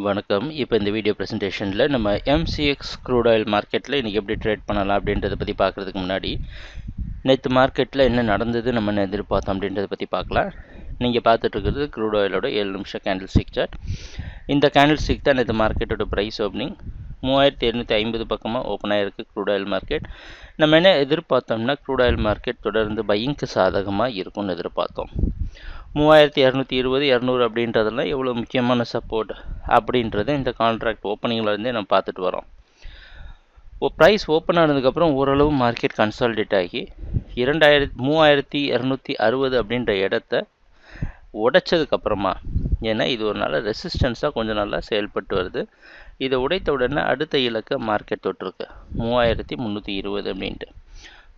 வணக்கம். இப்போ இந்த வீடியோ ப்ரெசன்டேஷனில் நம்ம MCX க்ரூட் ஆயில் மார்க்கெட்டில் இன்றைக்கி எப்படி ட்ரேட் பண்ணலாம் அப்படின்றத பற்றி பார்க்குறதுக்கு முன்னாடி நேற்று மார்க்கெட்டில் என்ன நடந்தது நம்ம என்ன எதிர்பார்த்தோம் அப்படின்றத பற்றி பார்க்கலாம். நீங்கள் பார்த்துட்ருக்கிறது க்ரூட் ஆயிலோட 7 நிமிஷம் கேண்டில் ஸ்டிக் சார்ட். இந்த கேண்டில் ஸ்டிக் தான் நேற்று மார்க்கெட்டோட ப்ரைஸ் ஓப்பனிங் 3750 பக்கமாக ஓப்பன் ஆகிருக்கு க்ரூட் ஆயில் மார்க்கெட். நம்ம என்ன எதிர்பார்த்தோம்னா க்ரூட் ஆயில் மார்க்கெட் தொடர்ந்து பையிங்க்கு சாதகமாக இருக்கும்னு எதிர்பார்த்தோம். 3220 200 அப்படின்றதெல்லாம் எவ்வளோ முக்கியமான சப்போர்ட் அப்படின்றத இந்த கான்ட்ராக்ட் ஓப்பனிங்லேருந்தே நம்ம பார்த்துட்டு வரோம். ப்ரைஸ் ஓப்பன் ஆனதுக்கப்புறம் ஓரளவு மார்க்கெட் கன்சால்டேட் ஆகி 3260 அப்படின்ற இடத்த உடைச்சதுக்கப்புறமா, ஏன்னா இது ஒரு நல்ல ரெசிஸ்டன்ஸாக கொஞ்சம் நல்லா செயல்பட்டு வருது, இதை உடைத்த உடனே அடுத்த இலக்கை மார்க்கெட் தொட்டிருக்கு 3320 அப்படின்ட்டு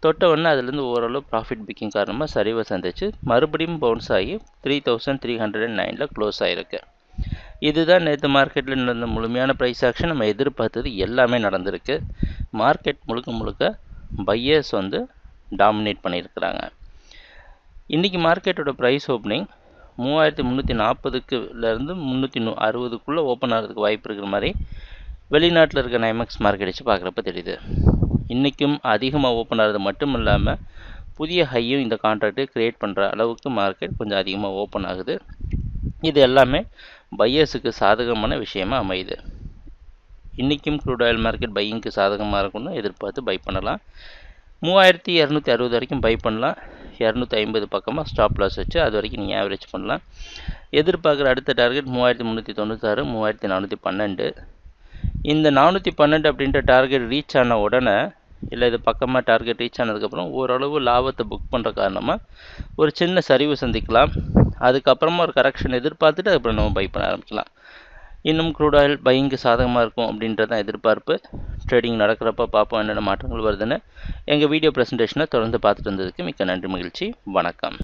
தொட்ட உடனே அதுலேருந்து ஓரளவு ப்ராஃபிட் புக்கிங் காரணமாக சரிவை சந்திச்சு மறுபடியும் பவுன்ஸ் ஆகி 3309 க்ளோஸ் ஆகிருக்கு. இதுதான் நேற்று மார்க்கெட்டில் நடந்த முழுமையான ப்ரைஸ் ஆக்ஷன். நம்ம எதிர்பார்த்தது எல்லாமே நடந்திருக்கு. மார்க்கெட் முழுக்க பையர்ஸ் டாமினேட் பண்ணியிருக்கிறாங்க. இன்றைக்கி மார்க்கெட்டோட ப்ரைஸ் ஓப்பனிங் 3340லேருந்து 360க்குள்ளே ஓப்பன் ஆகிறதுக்கு வாய்ப்பு இருக்கிற மாதிரி வெளிநாட்டில் இருக்க NYMEX மார்க்கெட் வச்சு பார்க்குறப்ப தெரியுது. இன்றைக்கும் அதிகமாக ஓப்பன் ஆகிறது மட்டும் இல்லாமல் புதிய ஹையும் இந்த கான்ட்ராக்டை க்ரியேட் பண்ணுற அளவுக்கு மார்க்கெட் கொஞ்சம் அதிகமாக ஓப்பன் ஆகுது. இது எல்லாமே பையர்ஸுக்கு சாதகமான விஷயமாக அமையுது. இன்றைக்கும் க்ரூட் ஆயில் மார்க்கெட் பையிங்க்கு சாதகமாக இருக்கும்னு எதிர்பார்த்து பை பண்ணலாம். 3260 வரைக்கும் பை பண்ணலாம். 250 பக்கமாக ஸ்டாப் லாஸ் வச்சு அது வரைக்கும் நீங்கள் ஆவரேஜ் பண்ணலாம். எதிர்பார்க்குற அடுத்த டார்கெட் 3396 3412. இந்த 412 அப்படின்ற டார்கெட் ரீச் ஆன உடனே, இல்லை இது பக்கமாக டார்கெட் ரீச் ஆனதுக்கப்புறம் ஓரளவு லாபத்தை புக் பண்ணுற காரணமாக ஒரு சின்ன சரிவு சந்திக்கலாம். அதுக்கப்புறமா ஒரு கரெக்ஷன் எதிர்பார்த்துட்டு அதுக்கப்புறம் நம்ம பை பண்ண ஆரம்பிக்கலாம். இன்னும் க்ரூட் ஆயில் பையிங்க்கு சாதகமாக இருக்கும் அப்படின்றதான் எதிர்பார்ப்பு. ட்ரேடிங் நடக்கிறப்ப பார்ப்போம் என்னென்ன மாற்றங்கள் வருதுன்னு. எங்கள் வீடியோ ப்ரெசன்டேஷனை தொடர்ந்து பார்த்துட்டு வந்ததுக்கு மிக்க நன்றி, மகிழ்ச்சி, வணக்கம்.